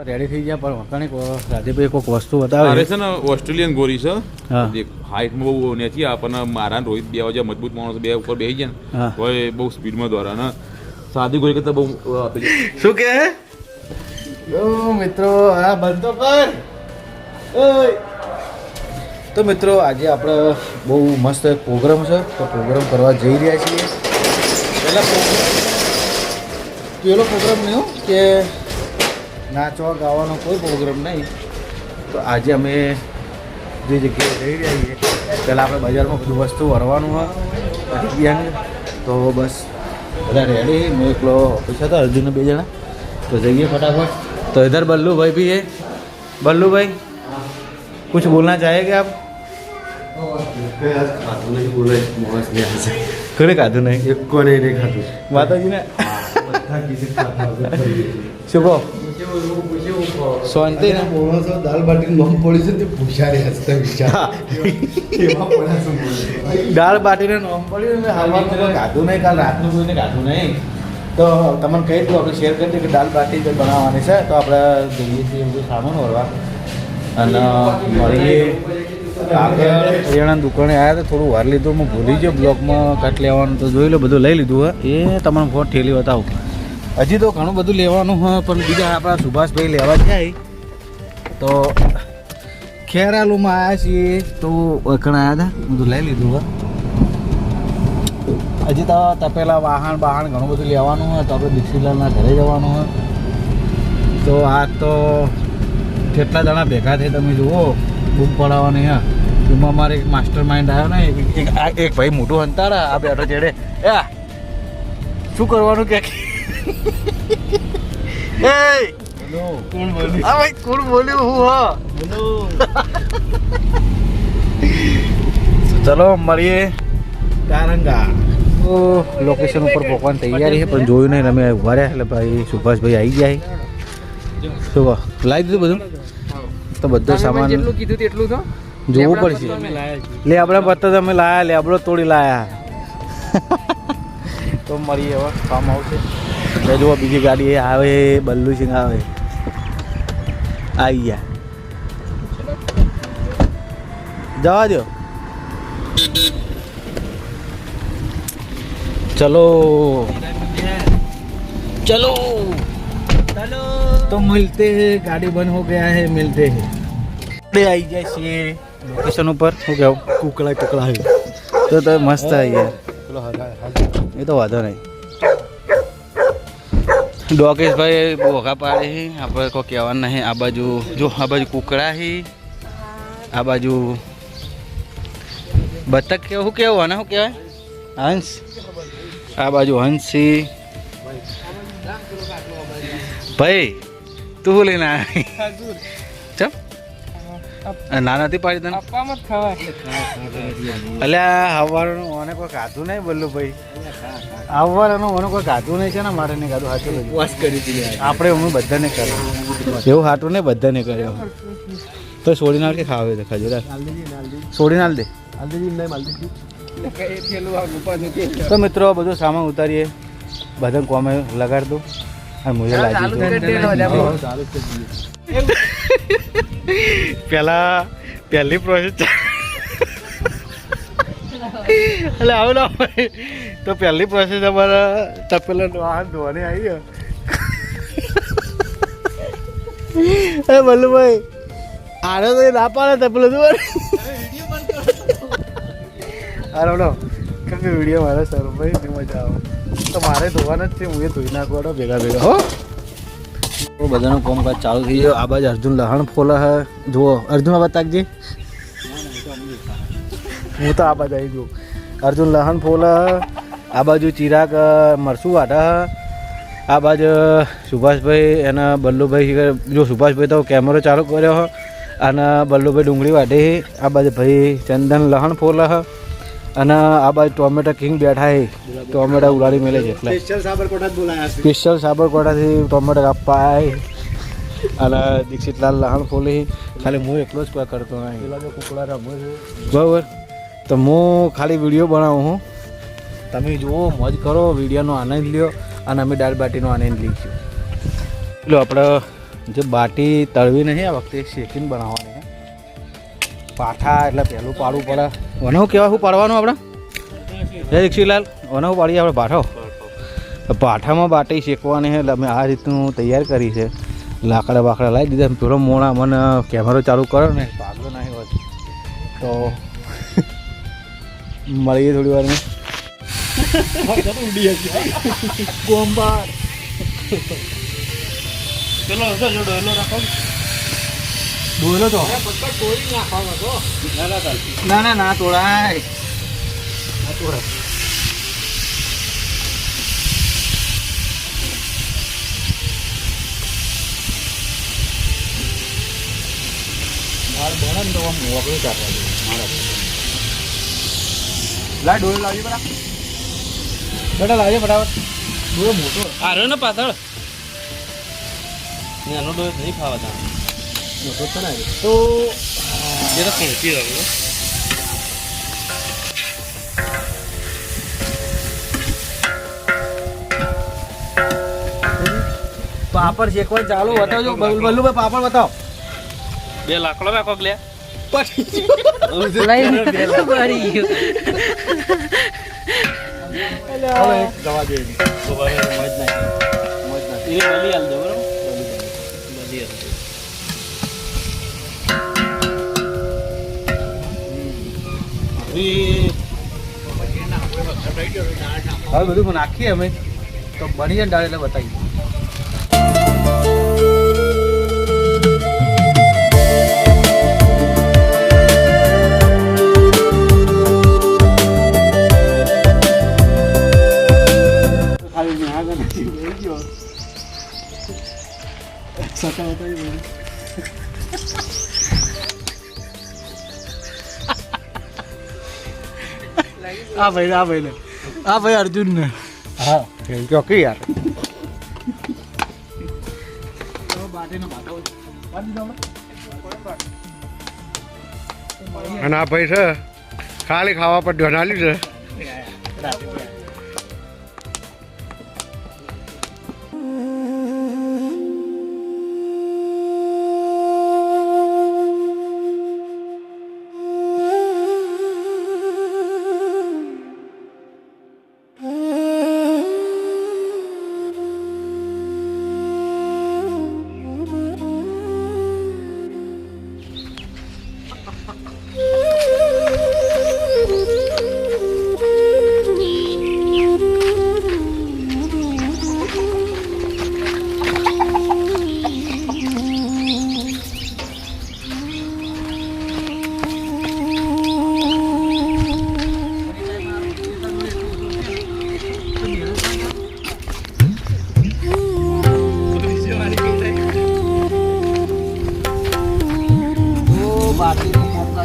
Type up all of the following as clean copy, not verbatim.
Ready થઈ ગયા પણ વખાણી રાધેભાઈ કોઈક વસ્તુ બતાવે અરે છે ને ઓસ્ટ્રેલિયન ગોરી છે હા હાઈટમાં બહુ નથી આપણને મારા રોહિત બે વાગ્યા મજબૂત માણસ બે ઉપર બેસી ગયા ને તો એ બહુ સ્પીડમાં દોરા ને સાદી ગોરી કરતા બહુ શું કે મિત્રો હા બંધ તો કર તો મિત્રો આજે આપણે બહુ મસ્ત પ્રોગ્રામ છે તો પ્રોગ્રામ કરવા જઈ રહ્યા છીએ પેલો પ્રોગ્રામ નહીં કે નાચવા ગાવાનો કોઈ પ્રોગ્રામ નહીં તો આજે અમે જે જગ્યાએ જઈ રહ્યા છીએ પહેલાં આપણે બજારમાં બધું વસ્તુ ભરવાનું હોય તો બસ બધા રેડી હું એકલો ઓફિસ હતા અર્જુન બે જણા તો જઈએ फटाफट तो इधर बल्लू भाई भी है बल्लू भाई कुछ बोलना चाहेंगे आप कोने खाधु नहीं एक कोने नहीं खाधु माता जी ने शुभो शांति ना दाल बाटी नोम पड़ी से ते पुछारे हसता विचार दाल बाटी ने नोम पड़ी में हवा में खाधु नहीं काल रात में कोई ने खाधु नहीं तो તમને કહી દઉં આપણે શેર કરી દઈએ કે દાલ બાટી જે બનાવવાની છે તો આપણે જોઈએ છીએ બધું સામાન ભરવા અને મળીએ આપણે કરિયાણાની દુકાને આવ્યા હતા થોડું વાર લીધું હું ભૂલી ગયો બ્લોકમાં કટ લેવાનું તો જોઈ લો બધું લઈ લીધું હોય એ તમને ફોન ઠેલી બતાવું હજી તો ઘણું બધું લેવાનું હોય પણ બીજા આપણા સુભાષભાઈ લેવા જાય તો ખેરાલુમાં આવ્યા છીએ તો ઓળખણ આવ્યા હતા બધું લઈ લીધું હોય હજી તો તપેલા વાહન ઘણું બધું લેવાનું હોય તો આપણે દીક્ષિતલાલના ઘરે જવાનું હોય તો આ તો કેટલા જણા ભેગા થઈ તમે જુઓ બુક પડાવવાની હા એમાં અમારે એક માસ્ટર માઇન્ડ આવ્યો ને એક ભાઈ મોટું હંતાડા આ બેઠો ચેડે એ શું કરવાનું કે કોણ બોલ્યું હા ભાઈ કોણ બોલ્યું હું હા ચલો મળીએ કારંગા તો લોકેશન ઉપર પહોંચવાની તૈયારી છે પણ જોયું નહીં અમે ઉભા રહ્યા એટલે ભાઈ સુભાષભાઈ આવી ગયા શું લાવી દીધું બધું તો બધો સામાન જેટલું કીધું તેટલું તો જોવું પડશે લે આપણે પત્તા તમે લાયા લે આપણો તોડી લાયા તો મળીએ હવે કામ આવશે એટલે જુઓ બીજી ગાડી આવે બલ્લુ સિંહ આવે આવી ગયા જવા દો चलो चलो चलो तो मिलते हैं गाड़ी बंद हो गया है मिलते हैं आई जाए लोकेशन ऊपर हो गया कुकड़ा टुकड़ा है तो मस्त है ये तो वादा नहीं डॉकेश भाई बोखा पाड़े है આપણે કોઈ કહેવાનું નહીં આ બાજુ જો આ બાજુ કુકડા છે આ બાજુ બતક કેવું કેવું આને શું કહેવાય હંસ આ બાજુ હંસી ભાઈ તું લઈને ચમ ના નથી પાડી તને અલ્યા હવારનું મને કોઈ ખાધું નહીં બોલું ભાઈ આવવાનું મને કોઈ ખાધું નહીં છે ને મારે નહીં ખાધું સાચું ઉપવાસ કરી આપણે હું બધાને કર્યું એવું સાટું નહીં બધાને કર્યું તો છોડી નાખ કે ખાવે તો ખજૂર છોડી નાખ દે તો મિત્રો બધું સામાન ઉતારીએ બધા કોમે લગાડ દઉં અને મુજે લાગી પહેલી પ્રોસેસ એટલે આવું ના હોય તો પહેલી પ્રોસેસ અમારા તપેલા વાહન ધોવાની આવી એ બલ્લુભાઈ આને તો ના પાડે તપેલો ધોવાની અરે કે વિડીયો મારે સર ભાઈ મજા આવે તો મારે ધોવાના જ છે હું એ ધોઈ નાખવાનો ભેગા હો તો બધાનું કામકાજ ચાલુ થઈ ગયો આ બાજુ અર્જુન લહણ ફોલા હે જુઓ અર્જુન બતાવજે હું તો આ બાજુ આવી જઉં અર્જુન લહણ ફોલા આ બાજુ ચિરાગ મરસું વાટા આ બાજુ સુભાષભાઈ અને બલ્લુભાઈ જો સુભાષભાઈ તો કેમેરો ચાલુ કર્યો અને બલ્લુભાઈ ડુંગળી વાટે આ બાજુ ભાઈ ચંદન લહણ ફોલા અને આ બાજુ ટોમેટો કિંગ બેઠા છે ટોમેટો ઉડાડી મેલે છે એટલે સ્પેશિયલ સાબરકોટાથી ટોમેટો કાપવા આવે અને દીક્ષિતલાલ લહણ ફોલી ખાલી હું એકલો જ કોઈ કરતો કુકડા રમું છું બરાબર તો હું ખાલી વિડીયો બનાવું હું તમે જુઓ મોજ કરો વિડીયોનો આનંદ લ્યો અને અમે દાળ બાટીનો આનંદ લઈશું એટલે આપણે જે બાટી તળવી નહીં આ વખતે શેકીને બનાવવાની છે પાઠા એટલે પહેલું પાડવું પડે વનવું કહેવાય શું પાડવાનું આપણે જય દીક્ષિતલાલ વનવું પાડીએ આપણે પાઠો પાઠામાં બાટી શેકવાની છે એટલે અમે આ રીતનું તૈયાર કરી છે લાકડા બાકડા લાવી દીધા પેલો મોણા મને કેમેરો ચાલુ કરો ને ભાગલો નહીં હોત તો મળીએ થોડી વાર ડોયલો તો ના તોડાય બને તો આમ મોકલું ચાટવા મારા લાય ડોયલો લાવજો બરાબર બેટા લાવજો બરાબર ડોયો મોટો આર્યો ને પાછળ નાનો ડોયો નહીં ખાવા મોટો છે ને તો જરા પહોંચી રહ્યો પાપડ શેકવાનું ચાલુ બતાવજો બલ્લુભાઈ પાપડ બતાવો 2 લાકડો રાખો લે જવા દે હવે બધું નાખીએ અમે તો બની જાય દાળ એટલે બતાવીએ આ ભાઈ અર્જુન ને હા ચોકી યાર અને આ ભાઈ છે ખાલી ખાવા પર ધનાલી છે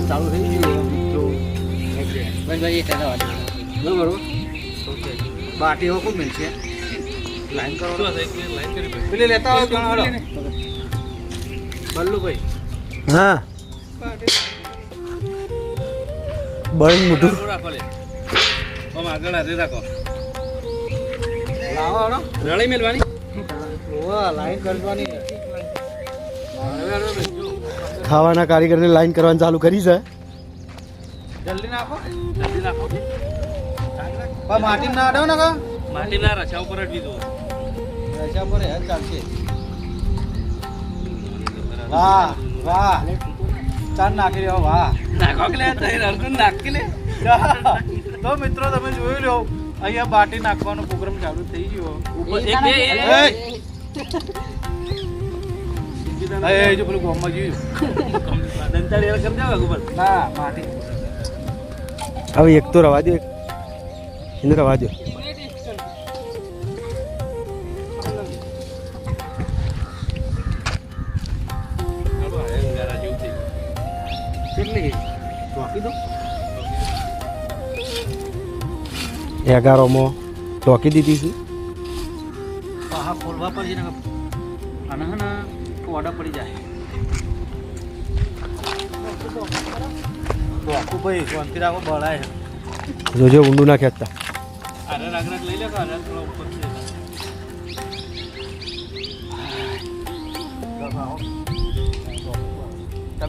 ચાલુ થઈ ગયું મિત્રો બરોબર બાટી હવે કોણ મળશે લાઈન કરો પેલી લેતા હોય બલ્લુભાઈ હા બળ મોટું આગળ રાખો લાવો રળી મેળવાની લાઈન કરવાની ખાવાના કારીગરને લાઈન કરવાનું ચાલુ કરી છે જલ્દી નાખો માટી ના અડાવ ને કા માટી ના રચા ઉપર જ લીધો રચા પર હે ચાલશે વાહ વાહ ચાર નાખી રહ્યો વાહ નાખો કે લે અર્જુન નાખી લે તો મિત્રો તમે જોઈ લો અહીંયા બાટી નાખવાનો પ્રોગ્રામ ચાલુ થઈ ગયો ઉપર એક જો પેલું ગોમમાં જોયું દંતાળી કરી દેવા ઉપર ના માટી હવે એક તો રવા દો એને રવા દો કેટલી ટોકી દો 11માં ટોકી દીધી છે હા ખોલવા પડશે ને અને હે ને ઓર્ડર પડી જાય ટોકું ભાઈ શાંતિ રાખો બળાય જોજો ઊંડું ના ખેંચતા અરે રાગરાગ લઈ લે અરે થોડા ઉપર છે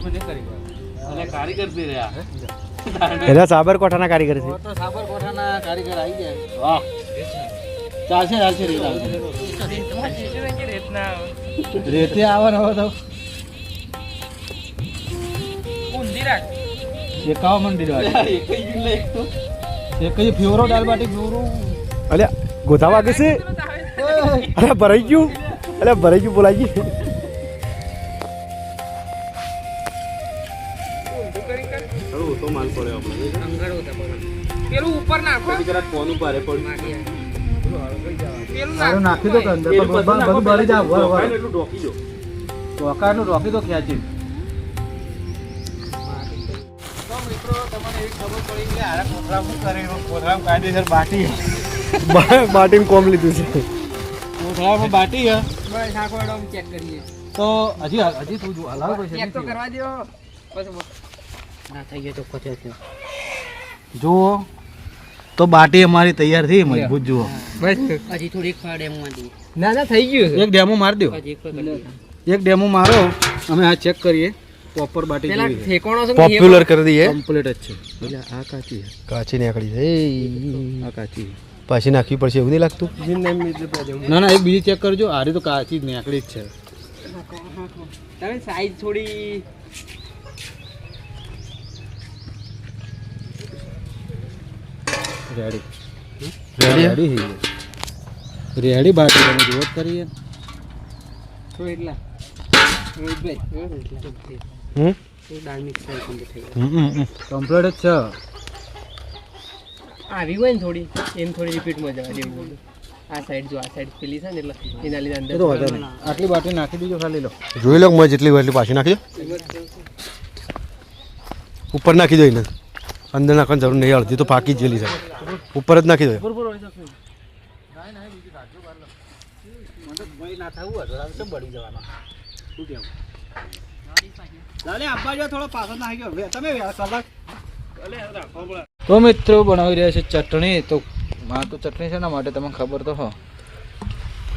આપણે જે કરી અને કારીગર થી રહ્યા એના સાબરકોઠાના કારીગર છે. તો સાબરકોઠાના કારીગર આવી ગયા. વાહ ચાલશે ચાલશે રેત આવશે. રેતના રેતે આવવાનો હવે તો ઊંધી રાખ શેકાવા મંડી રહ્યો. એક જ લે એક જ ફ્યોરો દાલ બાટી ફ્યોરો. અલ્યા ગોધા વાગે છે. અરે ભરાઈ ગયું. અલ્યા ભરાઈ ગયું બોલાઈ ગયું. પેલું ઉપર નાખો પેલું સારું નાખી દો કે અંદર પણ બધું બળી જાય. વર વર ટોકાનું રોકી દો ખેંચી. તો મિત્રો તમને એવી ખબર પડી કે આરા કોથળા શું કરે? કોથળામાં કાયદેસર બાટી. બાટીમ કોમ લીધું છે. કોથળામાં બાટી હે. બસ આખો એડમ ચેક કરીએ તો હજી તું જો હલાવ કોઈ ચેક તો છે. કરવા દો પછી ના થઈ ગયો તો ખોટે થયો જુઓ તો બાટી અમારી તૈયાર થઈ મજબૂત જુઓ. બસ હજી થોડીક ડેમો માંડી ના થઈ ગયું એક ડેમો માર દો. હજી એક ડેમો મારો. અમે આ ચેક કરીએ પ્રોપર બાટી પેલા કેવી છે. ઠેકોણો છે પોપ્યુલર કરી દઈએ. કમ્પ્લીટ જ છે. એટલે આ કાચી છે. કાચી નીકળી છે. આ કાચી છે. પાછી નાખવી પડશે એવું નહીં લાગતું. ના ના એક બીજી ચેક કરજો. આરી તો કાચી જ નીકળી જ છે. તમે સાઈઝ થોડી રેડી રેડી રેડી રેડી બાટી તમે જુઓ જ કરીએ. થોડી એટલા રોહિતભાઈ હમ દાળ મિક્સ થઈ કમ્પ્લીટ થઈ કમ્પ્લીટ જ છે. આવી હોય ને થોડી એમ થોડી રિપીટમાં જવા દેવું બધું. આ સાઈડ જો આ સાઈડ પેલી છે ને એટલે એના લીધે અંદર એ તો વધારે નહીં. આટલી બાટી નાખી દીજો ખાલી લો. જોઈ લો મેં જેટલી હોય એટલી પાછી નાખી દો. ઉપર નાખી દો એને. અંદર નાખવાની જરૂર નહીં. અડધી તો પાકી જ ગયેલી છે. ઉપર જ નાખી દો. તો મિત્રો બનાવી રહ્યા છે ચટણી. તો માં તો ચટણી છે એના માટે તમને ખબર તો હો.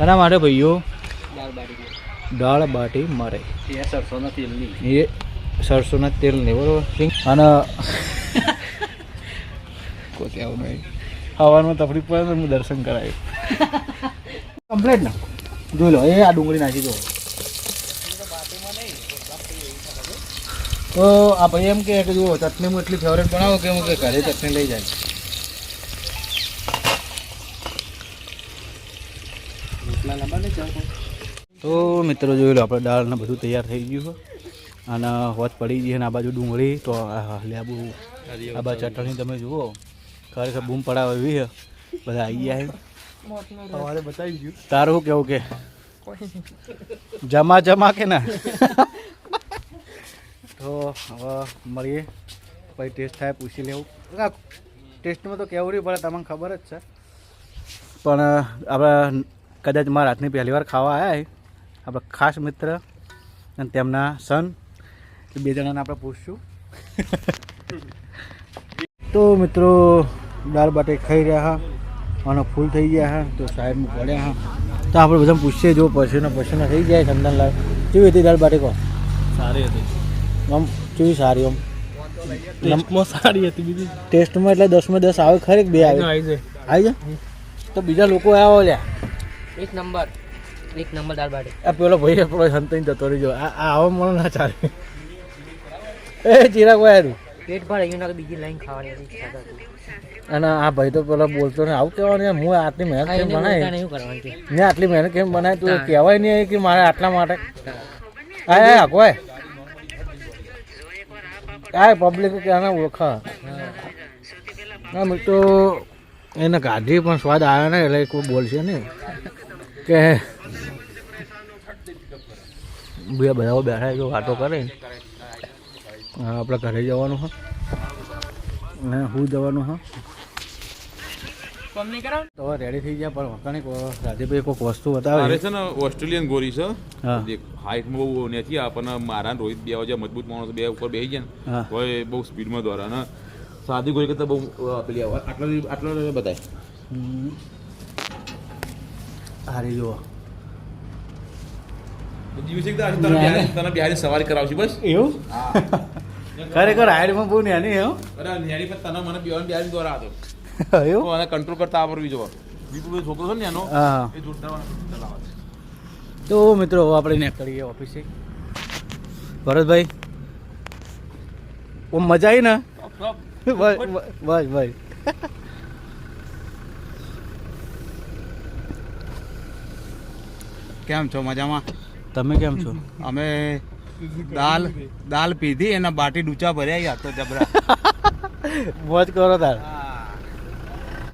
એના માટે ભાઈઓ દાળ બાટી મારે એ સરસોના તેલની એ સરસોના તેલની બરોબર. અને કોઈ આવું નહીં. હવામાં તકલીફ પડે તો હું દર્શન કરાવ્યું. કમ્પ્લેટ ના જોઈ લો. એ આ ડુંગળી નાખી દો. તો આ ભાઈ એમ કે જુઓ ચટણીમાં એટલી ફેવરેટ બનાવો કે હું કે ઘરે ચટણી લઈ જાય. તો મિત્રો જોઈ લો આપણે દાળ ને બધું તૈયાર થઈ ગયું છે. અને હોત પડી ગઈ અને આ બાજુ ડુંગળી તો લેબુ આ બાજુ ચટણી તમે જુઓ ખરેખર બૂમ પડાવે એવી છે. બધા આવી ગયા છે. સવારે બતાવી ગયું. તારું શું કેવું કે જમા જમા કે ના? તો હવે મળીએ પછી ટેસ્ટ થાય પૂછી લેવું. ટેસ્ટમાં તો કેવું નહીં પડે તમને ખબર જ છે. પણ આપણે કદાચ મારા હાથની પહેલી વાર ખાવા આવ્યા આપણા ખાસ મિત્ર અને તેમના સન એ બે જણાને આપણે પૂછશું. તો મિત્રો દાળ બાટી ખાઈ રહ્યા હા અને ફૂલ થઈ ગયા હા. તો સાઈડમાં પડ્યા હા. તો આપણે બધા પૂછીએ જો પછીનો થઈ જાય. ચંદનલાલ કેવી હતી દાળ બાટી કહો? સારી હતી આમ કેવી સારી આમ ટેસ્ટમાં સારી હતી. બીજી ટેસ્ટમાં એટલે 10માં 10 આવે ખરી? બે આવે આવી જાય આવી જાય. તો બીજા લોકો આવો લ્યા. એક નંબર દાળ બાટી. આ પેલો ભાઈ આપણો સંતાઈ જતો રહીજો. આ આવો મને ના ચાલે. એ ચિરાગ વાયરું પેટ ભરાઈ ગયું ને બીજી લાઈન ખાવાની હતી. અને આ ભાઈ તો પેલા બોલતો ને આવું કહેવાનું યાર. હું આટલી મહેનત કેમ બનાવી ને આટલી મહેનત કેમ બનાવી તું કહેવાય નહીં કે મારે આટલા માટે આ કોઈ આ પબ્લિક આને ઓળખા ના તો એને કાઢી પણ સ્વાદ આવ્યો ને એટલે કોઈ બોલશે ને કે બધા બેઠા જો વાતો કરે. આપણે ઘરે જવાનું હા ને હું જવાનું હા. તો રેડી થઈ ગયા પણ વખાણી રાજેભાઈ કોઈક વસ્તુ બતાવે છે ને ઓસ્ટ્રેલિયન ગોરી છે. હા હાઈટમાં બહુ નથી. આપણને મારા રોહિત બે જે મજબૂત માણસ બે ઉપર બેસી જાય ને હા હોય બહુ સ્પીડમાં દોરા ને સાદી ગોરી કરતા બહુ પેલી આટલો બતાય. હારી જુઓ દિવસે એક દાડો તને બિહારી સવારી કરાવશું બસ એવું હા ખરેખર હાઈડમાં બહુ નાની હે હો. અરે ન્યારી પર તને મને બિહારી દ્વારા હતો એવું તો આને કંટ્રોલ કરતા આવડવી જો બીજું છોકરો છે ને એનો હા એ જોરદાર ચલાવે છે. તો મિત્રો હવે આપણે નીકળીએ ઓફિસે. ભરતભાઈ ઓ મજા આવી ને બસ બસ કેમ છો મજામાં? તમે કેમ છો? અમે દાલ પીધી એના બાટી ડૂચા ભર્યા યાર તો જબરા. મોજ કરો તાર.